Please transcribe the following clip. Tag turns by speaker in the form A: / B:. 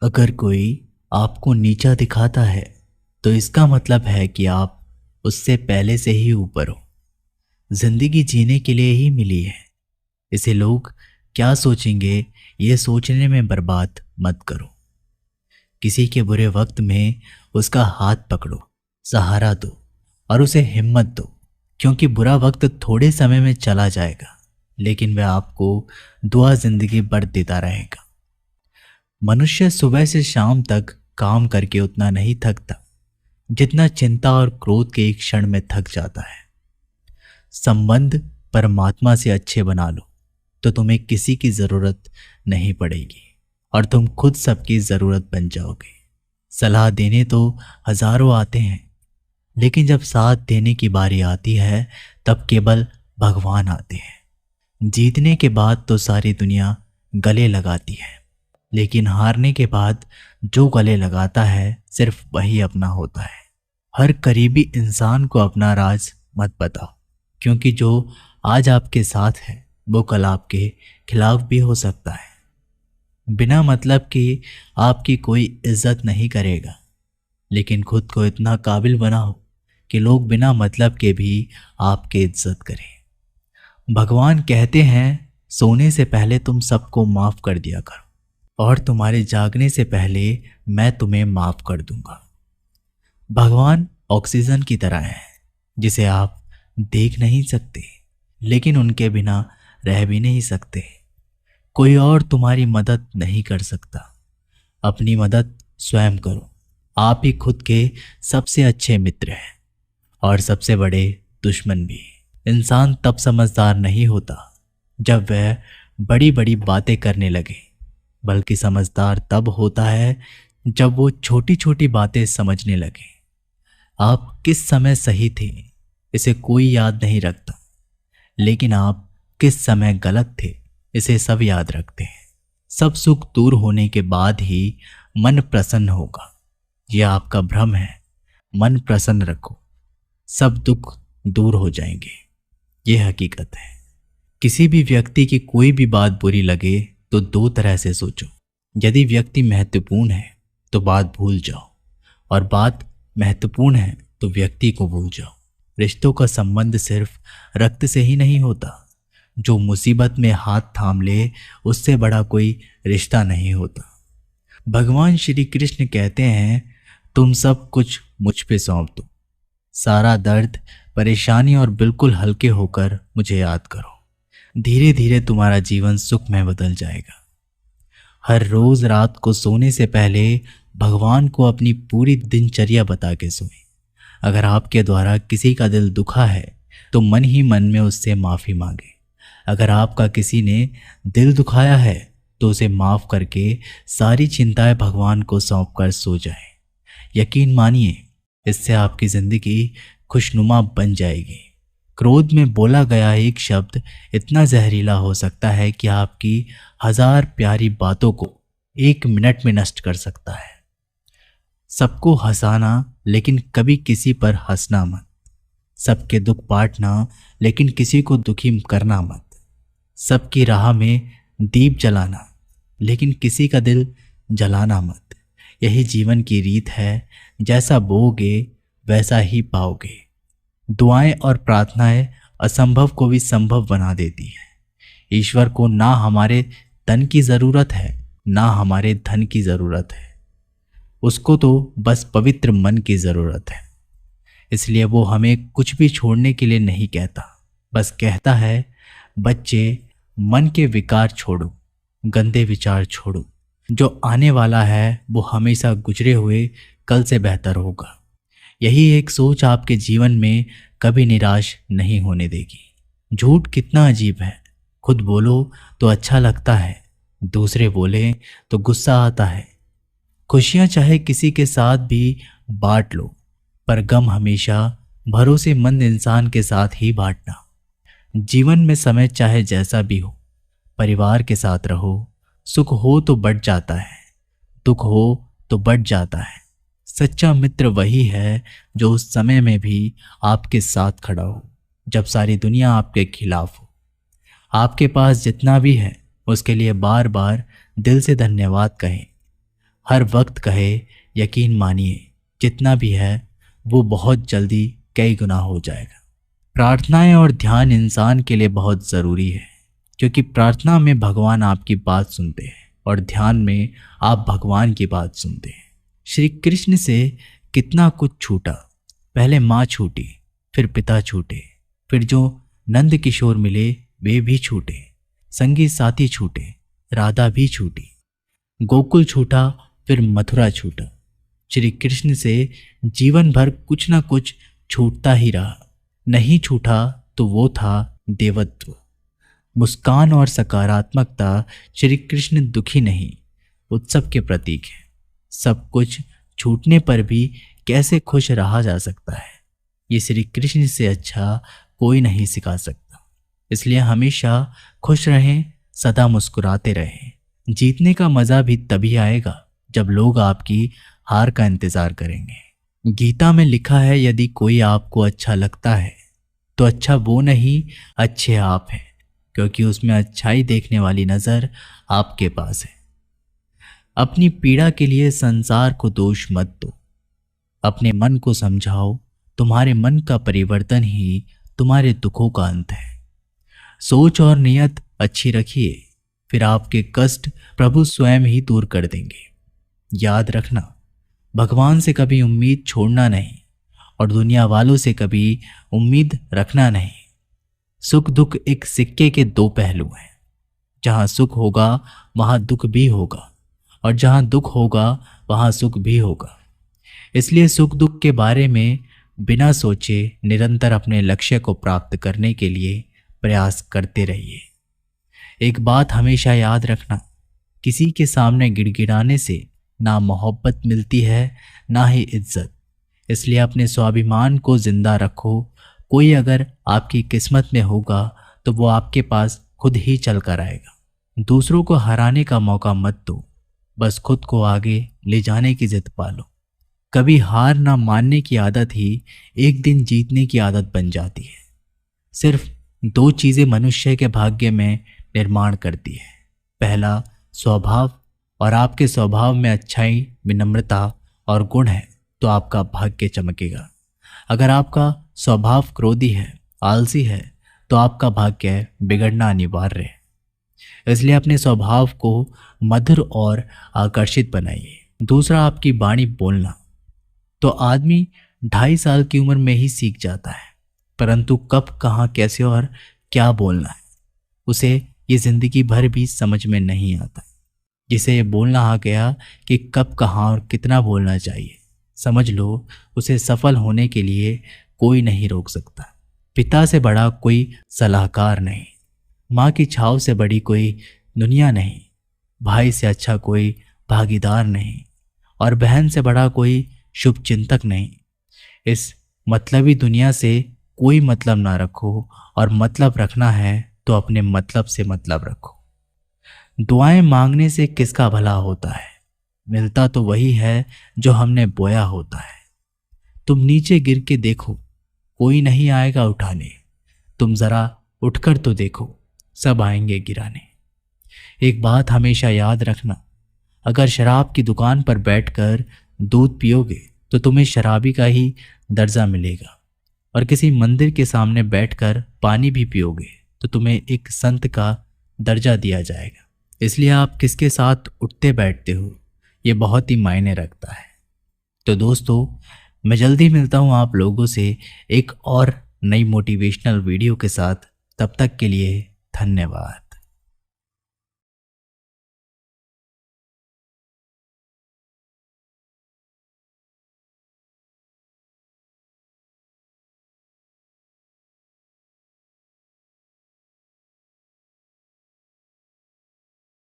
A: अगर कोई आपको नीचा दिखाता है तो इसका मतलब है कि आप उससे पहले से ही ऊपर हो। जिंदगी जीने के लिए ही मिली है। इसे लोग क्या सोचेंगे ये सोचने में बर्बाद मत करो। किसी के बुरे वक्त में उसका हाथ पकड़ो, सहारा दो और उसे हिम्मत दो, क्योंकि बुरा वक्त थोड़े समय में चला जाएगा, लेकिन वह आपको दुआ जिंदगी भर देता रहेगा। मनुष्य सुबह से शाम तक काम करके उतना नहीं थकता जितना चिंता और क्रोध के एक क्षण में थक जाता है। संबंध परमात्मा से अच्छे बना लो तो तुम्हें किसी की जरूरत नहीं पड़ेगी और तुम खुद सबकी जरूरत बन जाओगे। सलाह देने तो हजारों आते हैं, लेकिन जब साथ देने की बारी आती है तब केवल भगवान आते हैं। जीतने के बाद तो सारी दुनिया गले लगाती है, लेकिन हारने के बाद जो गले लगाता है सिर्फ वही अपना होता है। हर करीबी इंसान को अपना राज मत बताओ, क्योंकि जो आज आपके साथ है वो कल आपके खिलाफ भी हो सकता है। बिना मतलब कि आपकी कोई इज्जत नहीं करेगा, लेकिन खुद को इतना काबिल बनाओ कि लोग बिना मतलब के भी आपकी इज्जत करें। भगवान कहते हैं सोने से पहले तुम सबको माफ कर दिया करो और तुम्हारे जागने से पहले मैं तुम्हें माफ कर दूंगा। भगवान ऑक्सीजन की तरह है जिसे आप देख नहीं सकते, लेकिन उनके बिना रह भी नहीं सकते। कोई और तुम्हारी मदद नहीं कर सकता। अपनी मदद स्वयं करो। आप ही खुद के सबसे अच्छे मित्र हैं और सबसे बड़े दुश्मन भी। इंसान तब समझदार नहीं होता जब वह बड़ी बड़ी बातें करने लगे, बल्कि समझदार तब होता है जब वो छोटी छोटी बातें समझने लगे। आप किस समय सही थे इसे कोई याद नहीं रखता, लेकिन आप किस समय गलत थे इसे सब याद रखते हैं। सब सुख दूर होने के बाद ही मन प्रसन्न होगा। यह आपका भ्रम है। मन प्रसन्न रखो, सब दुख दूर हो जाएंगे। यह हकीकत है। किसी भी व्यक्ति की कोई भी बात बुरी लगे तो दो तरह से सोचो। यदि व्यक्ति महत्वपूर्ण है तो बात भूल जाओ, और बात महत्वपूर्ण है तो व्यक्ति को भूल जाओ। रिश्तों का संबंध सिर्फ रक्त से ही नहीं होता। जो मुसीबत में हाथ थाम ले उससे बड़ा कोई रिश्ता नहीं होता। भगवान श्री कृष्ण कहते हैं तुम सब कुछ मुझ पे सौंप दो, सारा दर्द परेशानी, और बिल्कुल हल्के होकर मुझे याद करो। धीरे धीरे तुम्हारा जीवन सुख में बदल जाएगा। हर रोज रात को सोने से पहले भगवान को अपनी पूरी दिनचर्या बता के सोएं। अगर आपके द्वारा किसी का दिल दुखा है तो मन ही मन में उससे माफ़ी मांगे। अगर आपका किसी ने दिल दुखाया है तो उसे माफ़ करके सारी चिंताएं भगवान को सौंप कर सो जाए। यकीन मानिए, इससे आपकी ज़िंदगी खुशनुमा बन जाएगी। क्रोध में बोला गया एक शब्द इतना जहरीला हो सकता है कि आपकी 1000 प्यारी बातों को 1 मिनट में नष्ट कर सकता है। सबको हंसाना, लेकिन कभी किसी पर हंसना मत। सबके दुख बांटना, लेकिन किसी को दुखी करना मत। सबकी राह में दीप जलाना, लेकिन किसी का दिल जलाना मत। यही जीवन की रीत है। जैसा बोओगे वैसा ही पाओगे। दुआएं और प्रार्थनाएं असंभव को भी संभव बना देती हैं। ईश्वर को ना हमारे तन की ज़रूरत है, ना हमारे धन की ज़रूरत है। उसको तो बस पवित्र मन की ज़रूरत है। इसलिए वो हमें कुछ भी छोड़ने के लिए नहीं कहता, बस कहता है बच्चे, मन के विकार छोड़ो, गंदे विचार छोड़ो। जो आने वाला है वो हमेशा गुजरे हुए कल से बेहतर होगा। यही एक सोच आपके जीवन में कभी निराश नहीं होने देगी। झूठ कितना अजीब है। खुद बोलो तो अच्छा लगता है, दूसरे बोले तो गुस्सा आता है। खुशियां चाहे किसी के साथ भी बांट लो, पर गम हमेशा भरोसेमंद इंसान के साथ ही बांटना। जीवन में समय चाहे जैसा भी हो, परिवार के साथ रहो। सुख हो तो बढ़ जाता है, दुख हो तो बढ़ जाता है। सच्चा मित्र वही है जो उस समय में भी आपके साथ खड़ा हो, जब सारी दुनिया आपके खिलाफ हो। आपके पास जितना भी है उसके लिए बार बार दिल से धन्यवाद कहें। हर वक्त कहे यकीन मानिए जितना भी है वो बहुत जल्दी कई गुना हो जाएगा। प्रार्थनाएं और ध्यान इंसान के लिए बहुत ज़रूरी है, क्योंकि प्रार्थना में भगवान आपकी बात सुनते हैं और ध्यान में आप भगवान की बात सुनते हैं। श्री कृष्ण से कितना कुछ छूटा। पहले माँ छूटी, फिर पिता छूटे, फिर जो नंद किशोर मिले वे भी छूटे, संगी साथी छूटे, राधा भी छूटी, गोकुल छूटा, फिर मथुरा छूटा। श्री कृष्ण से जीवन भर कुछ ना कुछ छूटता ही रहा। नहीं छूटा तो वो था देवत्व। मुस्कान और सकारात्मकता श्री कृष्ण दुखी नहीं, उत्सव के प्रतीक है। सब कुछ छूटने पर भी कैसे खुश रहा जा सकता है, ये श्री कृष्ण से अच्छा कोई नहीं सिखा सकता। इसलिए हमेशा खुश रहें, सदा मुस्कुराते रहें। जीतने का मज़ा भी तभी आएगा जब लोग आपकी हार का इंतज़ार करेंगे। गीता में लिखा है, यदि कोई आपको अच्छा लगता है तो अच्छा वो नहीं, अच्छे आप हैं, क्योंकि उसमें अच्छाई देखने वाली नज़र आपके पास है। अपनी पीड़ा के लिए संसार को दोष मत दो, अपने मन को समझाओ। तुम्हारे मन का परिवर्तन ही तुम्हारे दुखों का अंत है। सोच और नियत अच्छी रखिए, फिर आपके कष्ट प्रभु स्वयं ही दूर कर देंगे। याद रखना, भगवान से कभी उम्मीद छोड़ना नहीं और दुनिया वालों से कभी उम्मीद रखना नहीं। सुख दुख एक सिक्के के दो पहलू हैं। जहाँ सुख होगा वहाँ दुख भी होगा, और जहाँ दुख होगा वहाँ सुख भी होगा। इसलिए सुख दुख के बारे में बिना सोचे निरंतर अपने लक्ष्य को प्राप्त करने के लिए प्रयास करते रहिए। एक बात हमेशा याद रखना, किसी के सामने गिड़गिड़ाने से ना मोहब्बत मिलती है ना ही इज्जत। इसलिए अपने स्वाभिमान को जिंदा रखो। कोई अगर आपकी किस्मत में होगा तो वो आपके पास खुद ही चल कर आएगा। दूसरों को हराने का मौका मत दो, बस खुद को आगे ले जाने की जिद पालो। कभी हार ना मानने की आदत ही एक दिन जीतने की आदत बन जाती है। सिर्फ दो चीज़ें मनुष्य के भाग्य में निर्माण करती है, पहला स्वभाव, और आपके स्वभाव में अच्छाई, विनम्रता और गुण है तो आपका भाग्य चमकेगा। अगर आपका स्वभाव क्रोधी है, आलसी है, तो आपका भाग्य बिगड़ना अनिवार्य है। इसलिए अपने स्वभाव को मधुर और आकर्षित बनाइए। दूसरा, आपकी वाणी बोलना। तो आदमी 2.5 साल की उम्र में ही सीख जाता है, परंतु कब, कहाँ, कैसे और क्या बोलना है उसे ये जिंदगी भर भी समझ में नहीं आता। जिसे ये बोलना आ गया कि कब, कहाँ और कितना बोलना चाहिए, समझ लो उसे सफल होने के लिए कोई नहीं रोक सकता। पिता से बड़ा कोई सलाहकार नहीं, माँ की छाव से बड़ी कोई दुनिया नहीं, भाई से अच्छा कोई भागीदार नहीं, और बहन से बड़ा कोई शुभ चिंतक नहीं। इस मतलबी दुनिया से कोई मतलब ना रखो, और मतलब रखना है तो अपने मतलब से मतलब रखो। दुआएं मांगने से किसका भला होता है, मिलता तो वही है जो हमने बोया होता है। तुम नीचे गिर के देखो, कोई नहीं आएगा उठाने। तुम जरा उठकर तो देखो, सब आएंगे गिराने। एक बात हमेशा याद रखना, अगर शराब की दुकान पर बैठकर दूध पियोगे तो तुम्हें शराबी का ही दर्जा मिलेगा, और किसी मंदिर के सामने बैठकर पानी भी पियोगे तो तुम्हें एक संत का दर्जा दिया जाएगा। इसलिए आप किसके साथ उठते बैठते हो ये बहुत ही मायने रखता है। तो दोस्तों, मैं जल्दी मिलता हूँ आप लोगों से एक और नई मोटिवेशनल वीडियो के साथ। तब तक के लिए धन्यवाद।